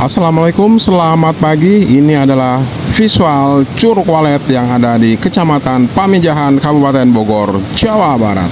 Assalamualaikum, selamat pagi. Ini adalah visual Curug Walet yang ada di Kecamatan Pamijahan, Kabupaten Bogor, Jawa Barat.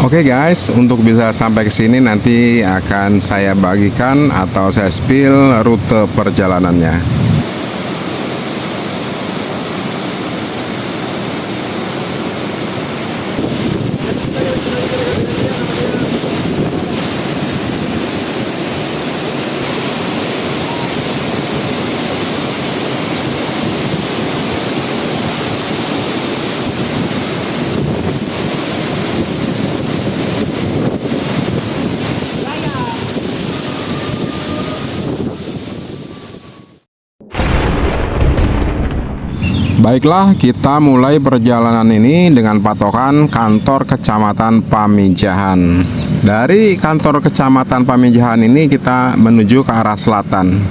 Oke guys, untuk bisa sampai ke sini nanti akan saya bagikan atau saya spill rute perjalanannya. Baiklah, kita mulai perjalanan ini dengan patokan kantor Kecamatan Pamijahan. Dari kantor Kecamatan Pamijahan ini kita menuju ke arah selatan.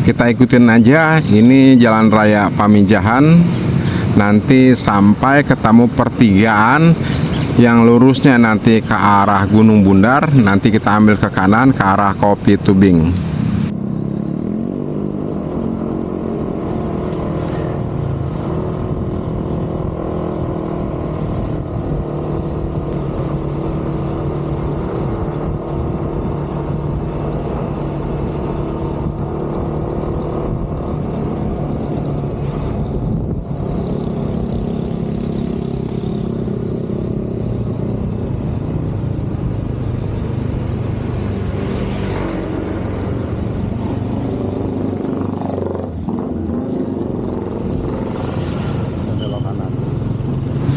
Kita ikutin aja, ini Jalan Raya Pamijahan. Nanti sampai ketemu pertigaan yang lurusnya nanti ke arah Gunung Bundar. Nanti kita ambil ke kanan ke arah Kopi Tubing.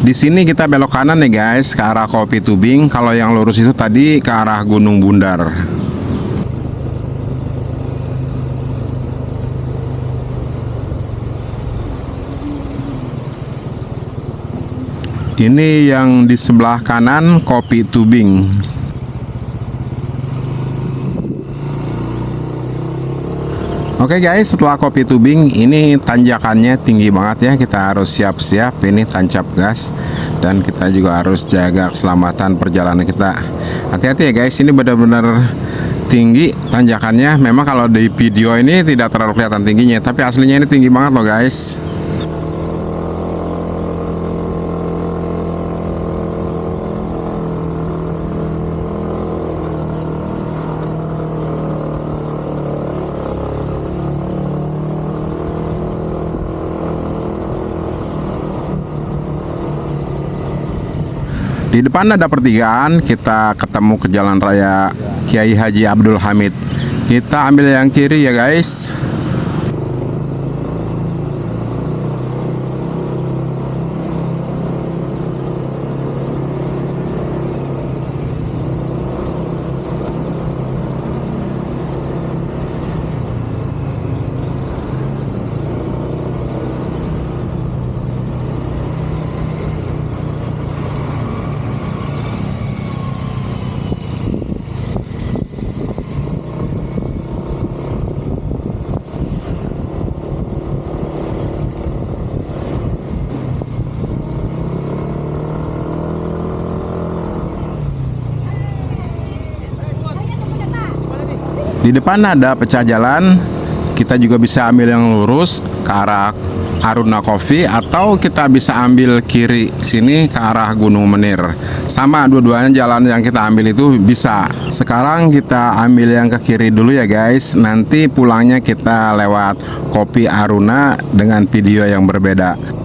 Di sini kita belok kanan nih guys, ke arah Kopi Tubing. Kalau yang lurus itu tadi ke arah Gunung Bundar. Ini yang di sebelah kanan Kopi Tubing. Oke guys, setelah Kopi Tubing ini tanjakannya tinggi banget ya. Kita harus siap-siap, ini tancap gas. Dan kita juga harus jaga keselamatan perjalanan kita. Hati-hati ya guys, ini benar-benar tinggi tanjakannya. Memang kalau di video ini tidak terlalu kelihatan tingginya, tapi aslinya ini tinggi banget loh guys. Di depan ada pertigaan, kita ketemu ke Jalan Raya Kiai Haji Abdul Hamid. Kita ambil yang kiri ya guys. Di depan ada pecah jalan, kita juga bisa ambil yang lurus ke arah Aruna Coffee, atau kita bisa ambil kiri sini ke arah Gunung Menir. Sama dua-duanya jalan yang kita ambil itu bisa. Sekarang kita ambil yang ke kiri dulu ya guys. Nanti pulangnya kita lewat Kopi Aruna dengan video yang berbeda.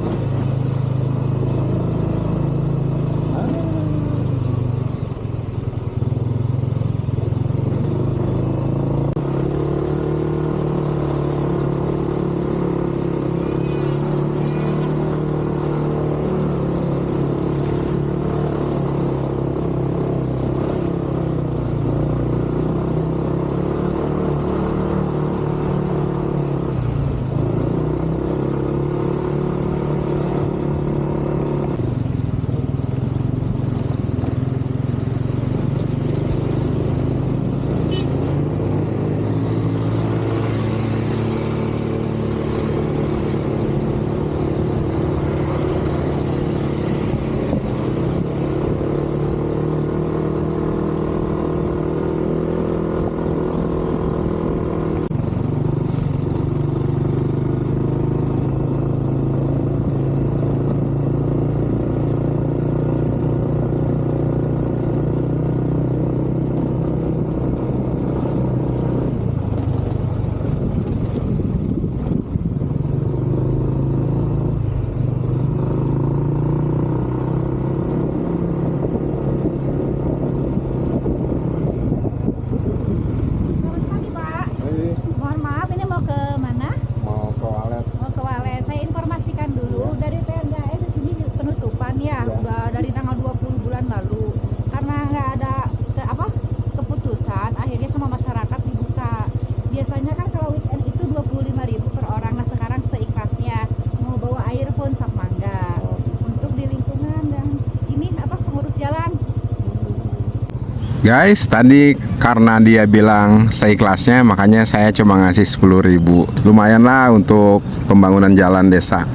Guys, tadi karena dia bilang seikhlasnya, makanya saya cuma ngasih 10.000. Lumayan lah untuk pembangunan jalan desa.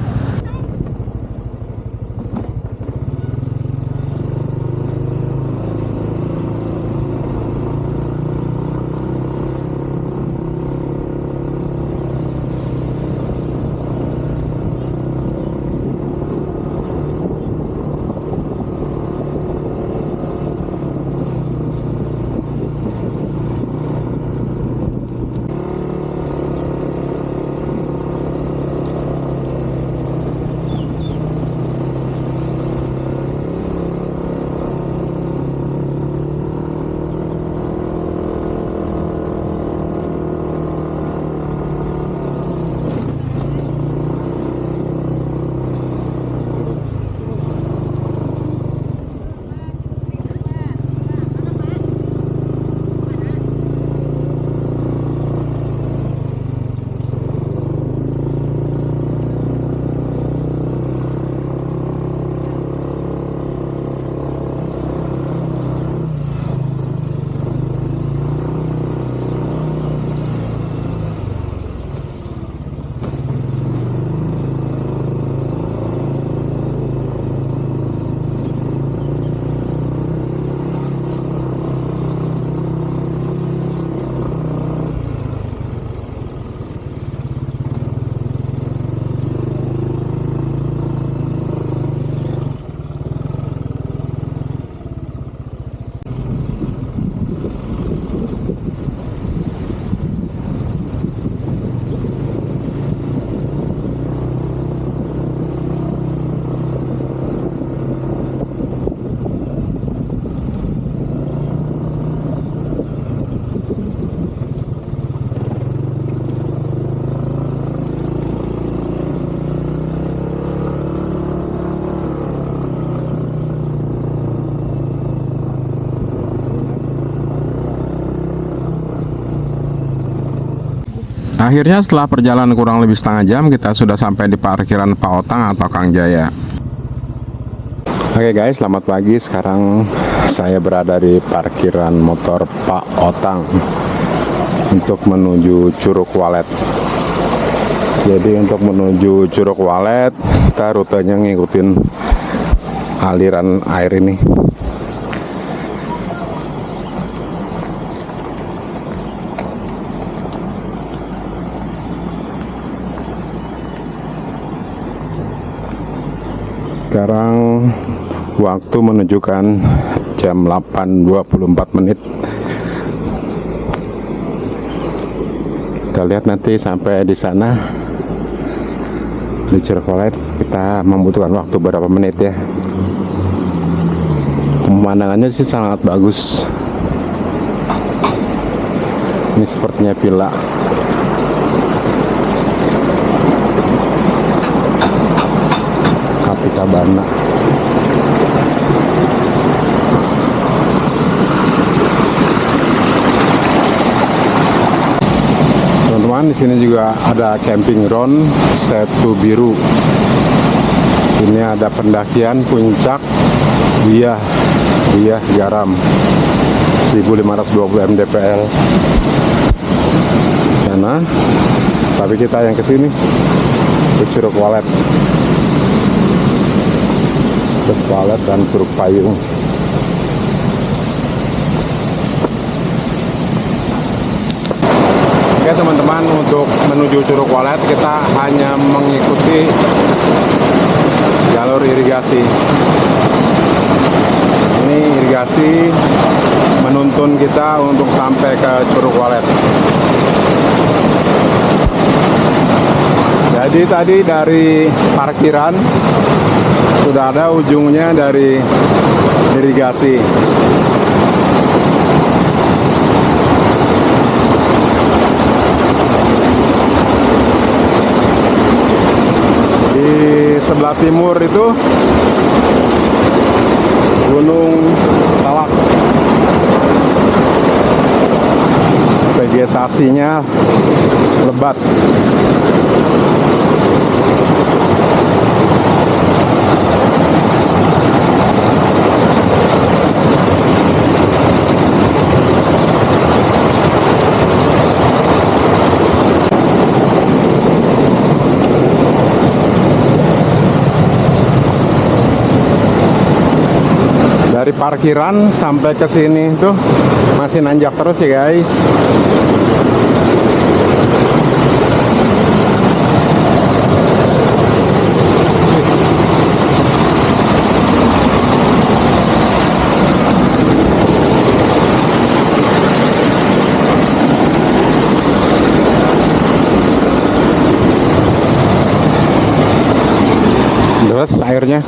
Akhirnya setelah perjalanan kurang lebih setengah jam, kita sudah sampai di parkiran Pak Otang atau Kang Jaya. Oke guys, selamat pagi. Sekarang saya berada di parkiran motor Pak Otang untuk menuju Curug Walet. Jadi untuk menuju Curug Walet, kita rutenya ngikutin aliran air ini. Sekarang waktu menunjukkan jam 8.24 menit. Kita lihat nanti sampai di sana di Curug Walet kita membutuhkan waktu berapa menit ya. Pemandangannya sih sangat bagus. Ini sepertinya villa. Kabana. Teman-teman, di sini juga ada camping ground Setu Biru. Ini ada pendakian puncak Wiyah Garam 1520 mdpl di sana. Tapi kita yang ke sini ke Curug Walet. Curug Walet dan Curug Payung. Oke teman-teman, untuk menuju Curug Walet kita hanya mengikuti jalur irigasi. Ini irigasi menuntun kita untuk sampai ke Curug Walet. Jadi tadi dari parkiran sudah ada ujungnya dari irigasi. Di sebelah timur itu Gunung Salak. Vegetasinya lebat. parkiran sampai ke sini tuh masih nanjak terus ya guys. Deras airnya.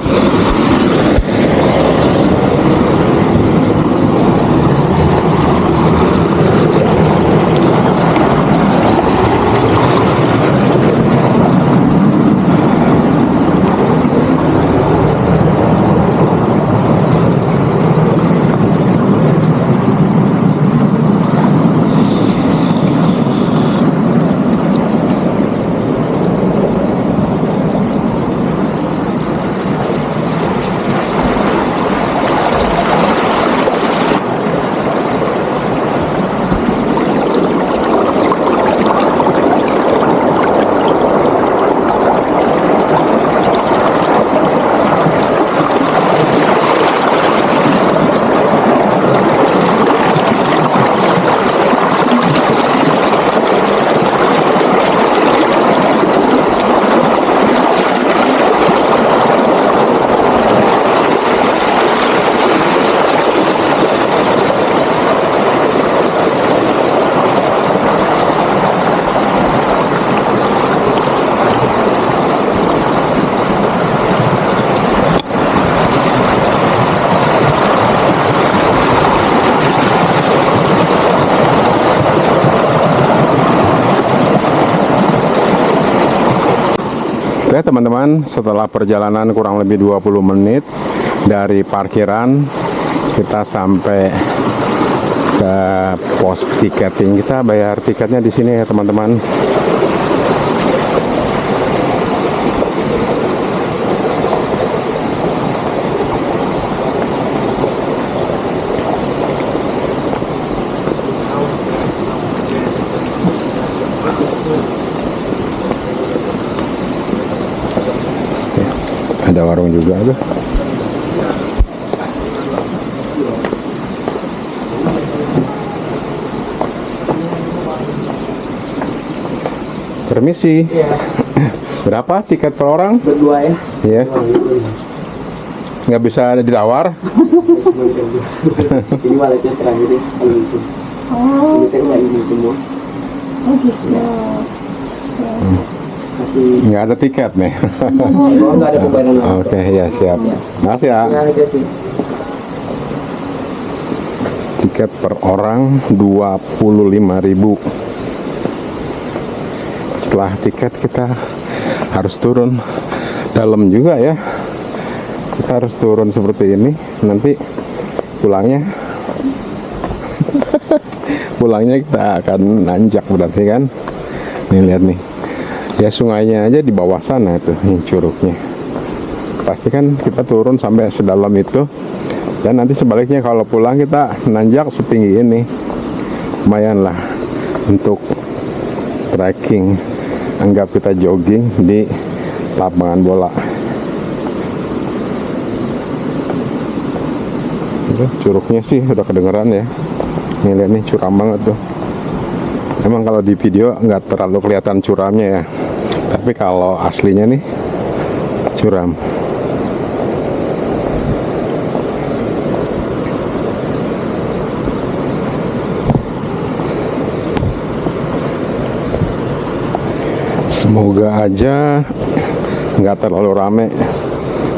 Oke teman-teman, setelah perjalanan kurang lebih 20 menit dari parkiran, kita sampai ke pos tiketing. Kita bayar tiketnya di sini ya teman-teman. Ada warung juga tuh. Permisi. Iya. Berapa tiket per orang? Berdua ya. Iya. Nggak bisa ditawar? Ini waletnya terakhir deh kalau itu. Oh, Ini kan nggak ini semua. oh gitu. Masih. Nggak ada tiket nih. Oh, nggak ada pembayaran. Oke, ya siap. Makasih ya. Ya, hati-hati. Tiket per orang 25.000. Setelah tiket kita harus turun dalam juga ya. Kita harus turun seperti ini. Nanti pulangnya pulangnya kita akan nanjak berarti kan. Nih lihat nih. Ya sungainya aja di bawah sana tuh yang curugnya. Pasti kan kita turun sampai sedalam itu. Dan nanti sebaliknya kalau pulang kita nanjak setinggi ini. Lumayan lah untuk trekking. Anggap kita jogging di lapangan bola. Curugnya sih sudah kedengeran ya. Nih lihat nih, curam banget tuh. Emang kalau di video nggak terlalu kelihatan curamnya ya. Tapi kalau aslinya nih curam. Semoga aja nggak terlalu rame.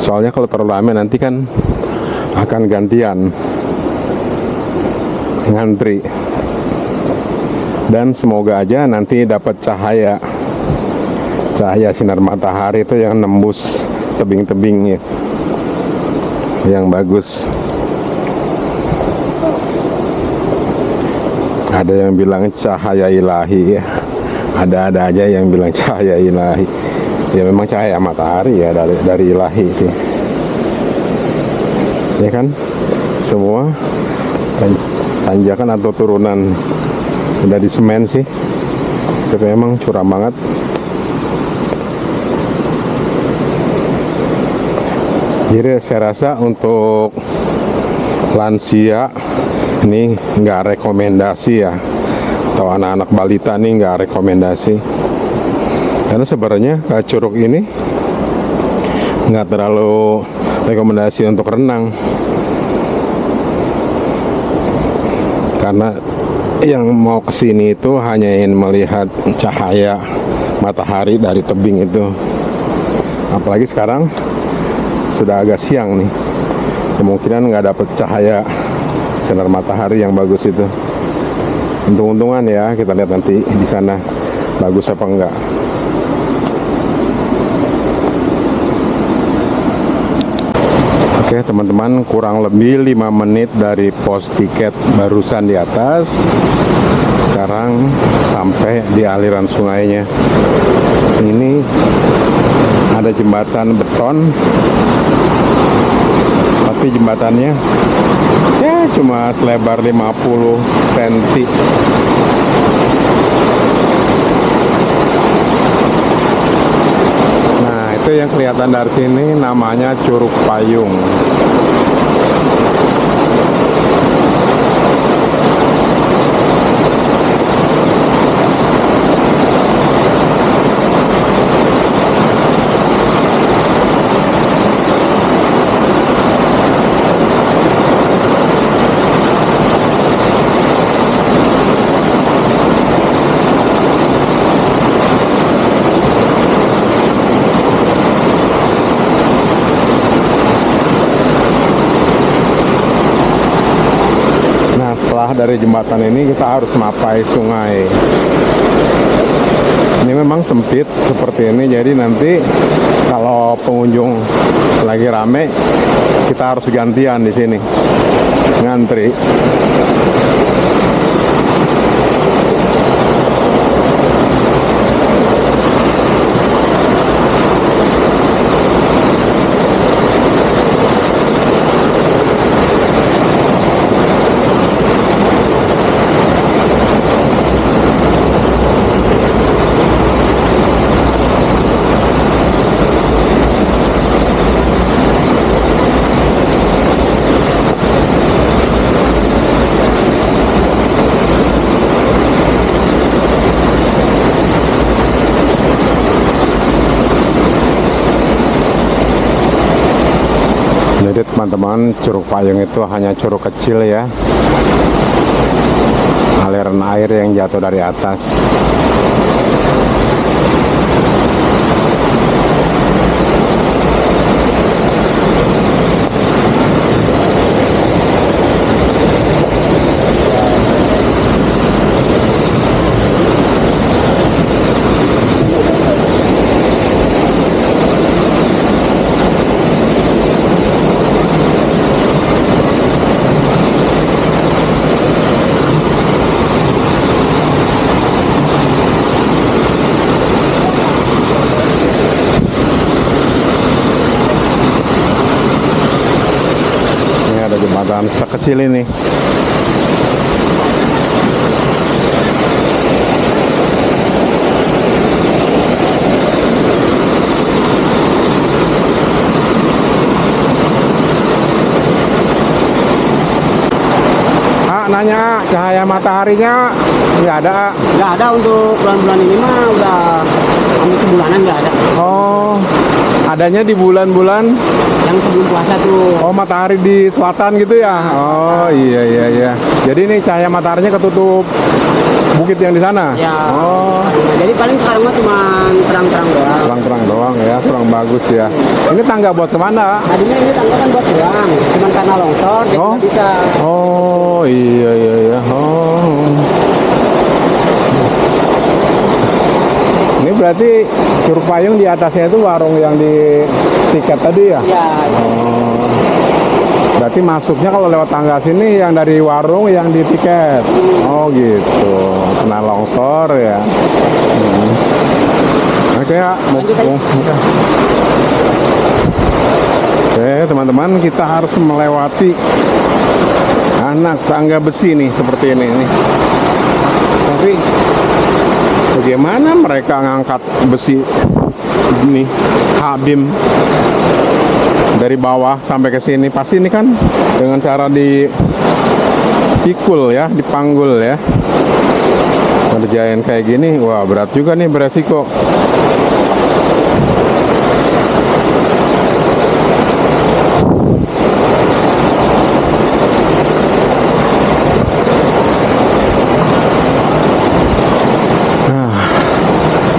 Soalnya kalau terlalu rame nanti kan akan gantian ngantri. Dan semoga aja nanti dapat cahaya sinar matahari itu yang nembus tebing-tebingnya yang bagus. Ada yang bilang cahaya ilahi ya, ada aja yang bilang cahaya ilahi. Ya memang cahaya matahari ya, dari ilahi sih ya kan. Semua tanjakan atau turunan udah di semen sih, tapi memang curam banget. Jadi saya rasa untuk lansia ini nggak rekomendasi ya, atau anak-anak balita nih nggak rekomendasi, karena sebenarnya curug ini nggak terlalu rekomendasi untuk renang, karena yang mau kesini itu hanya ingin melihat cahaya matahari dari tebing itu. Apalagi sekarang sudah agak siang nih, kemungkinan nggak dapet cahaya sinar matahari yang bagus itu. Untung-untungan ya, kita lihat nanti di sana bagus apa enggak. Oke teman-teman, kurang lebih 5 menit dari pos tiket barusan di atas. Sekarang sampai di aliran sungainya. Ini ada jembatan beton, tapi jembatannya ya cuma selebar 50 cm. Nah, itu yang kelihatan dari sini namanya Curug Payung. Dari jembatan ini kita harus mapai sungai. Ini memang sempit seperti ini, jadi nanti kalau pengunjung lagi rame kita harus gantian di sini ngantri. Jadi teman-teman, Curug Payung itu hanya curug kecil ya, aliran air yang jatuh dari atas. Jembatan sekecil ini. Nanya cahaya mataharinya nggak ada? Nggak ada untuk bulan-bulan ini mah udah hampir sebulanan nggak ada. Oh, adanya di bulan-bulan yang sebelum puasa tuh. Oh, matahari di selatan gitu ya? Oh, iya. Jadi ini cahaya mataharinya ketutup bukit yang di sana? Ya. Oh. Jadi paling sekarang mah cuma terang-terang doang. Terang-terang doang ya, kurang bagus ya. Ini tangga buat kemana? Tadinya ini tangga kan buat pulang, cuman karena longsor jadi nggak bisa. Oh, iya. Oh. Ini berarti Curug Payung di atasnya itu warung yang di tiket tadi ya? Iya. Oh. Berarti masuknya kalau lewat tangga sini yang dari warung yang di tiket. Oh gitu. Kena longsor ya. Oke ya. Oke teman-teman, kita harus melewati anak tangga besi nih seperti ini nih. Tapi bagaimana mereka ngangkat besi ini Habim? dari bawah sampai ke sini. Pasti ini kan dengan cara dipikul ya, dipanggul ya. Ngerjain kayak gini, wah berat juga nih, beresiko.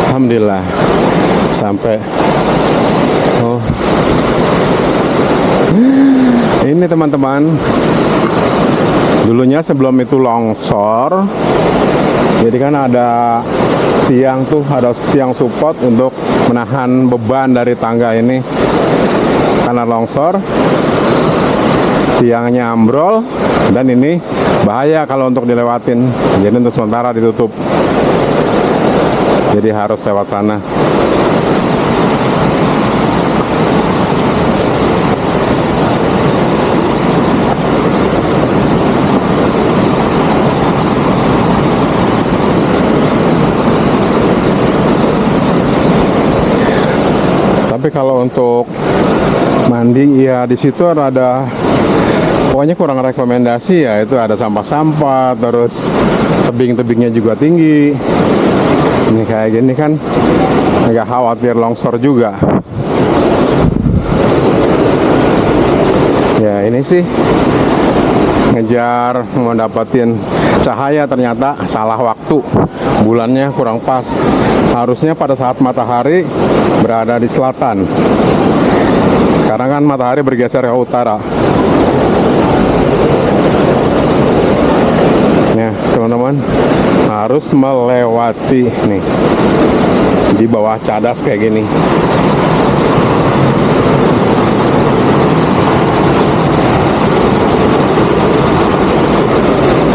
Alhamdulillah sampai. Oh, ini teman-teman, dulunya sebelum itu longsor, jadi kan ada tiang tuh, ada tiang support untuk menahan beban dari tangga ini. Karena longsor, tiangnya ambrol, dan ini bahaya kalau untuk dilewatin. Jadi untuk sementara ditutup. Jadi harus lewat sana. Tapi kalau untuk mandi ya di situ ada, pokoknya kurang rekomendasi ya, itu ada sampah-sampah, terus tebing-tebingnya juga tinggi. Ini kayak gini kan agak khawatir longsor juga. Ya ini sih ngejar mau dapetin cahaya, ternyata salah waktu. Bulannya kurang pas. Harusnya pada saat matahari berada di selatan. Sekarang kan matahari bergeser ke utara. Ya teman-teman, harus melewati nih di bawah cadas kayak gini.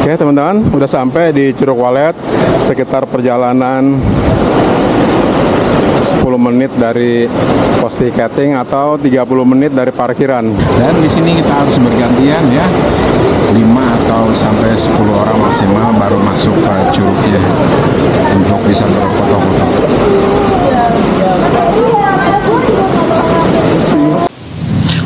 Oke teman-teman, udah sampai di Curug Walet, sekitar perjalanan 10 menit dari pos tiketing atau 30 menit dari parkiran. Dan di sini kita harus bergantian ya, 5 atau sampai 10 orang maksimal baru masuk ke curugnya untuk bisa berfoto-foto.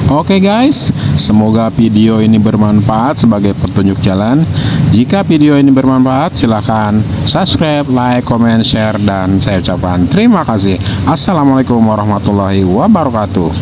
Oke guys, semoga video ini bermanfaat sebagai petunjuk jalan. Jika video ini bermanfaat, silahkan subscribe, like, comment, share, dan saya ucapkan terima kasih. Assalamualaikum warahmatullahi wabarakatuh.